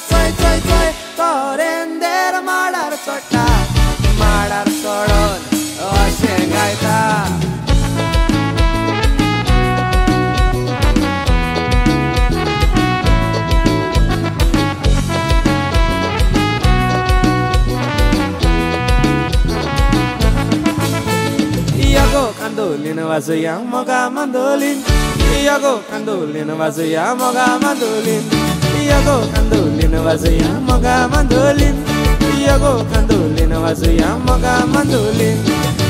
चोय चोय चोय तोरेंदेर माडार चोडटा माडार चोडोन अशें गायता Mandolin wazuya moga mandolin Iago mandolin wazuya moga mandolin Iago mandolin wazuya moga mandolin Iago mandolin wazuya moga mandolin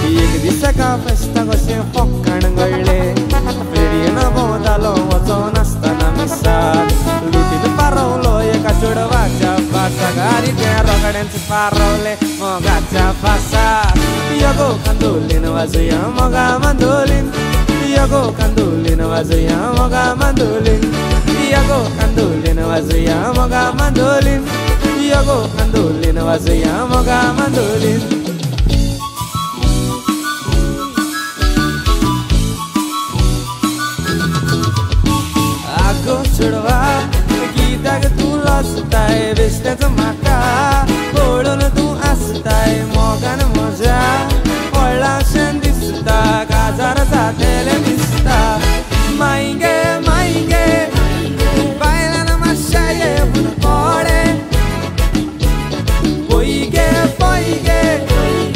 एक दिसका फेस्ता कशें फक्काण गळ्ळे फेरयेन भोंवतालो वचोन आसतना मिसाल लुटीन पारवलो एका चेडवाच्या फासागारी त्या रोगड्यांच पारवले मोगाच्या फासार Iago mandolin wazuya moga mandolin Iago mandolin wazuya moga mandolin Iago mandolin wazuya moga mandolin Iago mandolin wazuya moga mandolin Ago chudwa गीताक तू लसताय बेश्टेच म्हाका पळोवन तू आसताय मोगान म्हज्या व्हडलाशें दिसता काजार जातलें दिसता मायगे मायगे बायलान मातशें येवून पळे पयगे पयगे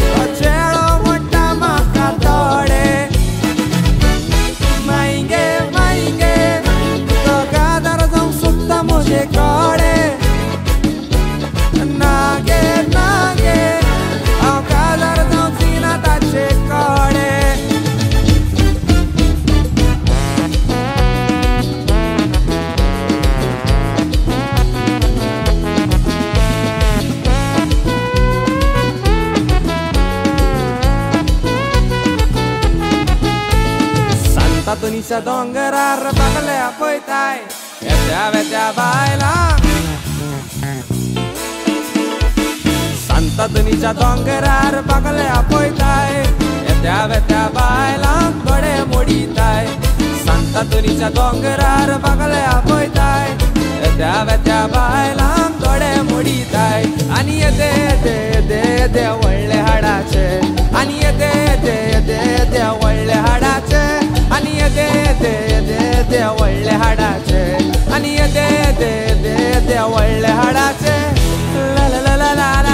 हो चेडो म्हणटा म्हाका थोडे मायगे मायगे तो काजार जावंक सोदता म्हजे कडेन नागे नागे हांव काजार जावची ना ताचे कडेन Santa Toniscia dongerar bagल्या पळयताय येत्या वेत्या बायलांक Santa Toniscia dongerar bagल्या पळयताय येत्या वेत्या बायलांक गडे मोडीताय Santa Toniscia dongerar bagल्या पळयताय येत्या वेत्या बायलांक गडे मोडीताय आनी येते येते येते येते व्हडले हाडाचे आनी येते येते येते येते व्हडले हाडाचे आनी येते येते येते येते व्हडले हाडाचे आनी येते येते येते येते व्हडले हाडाचे ला ला ला ला ला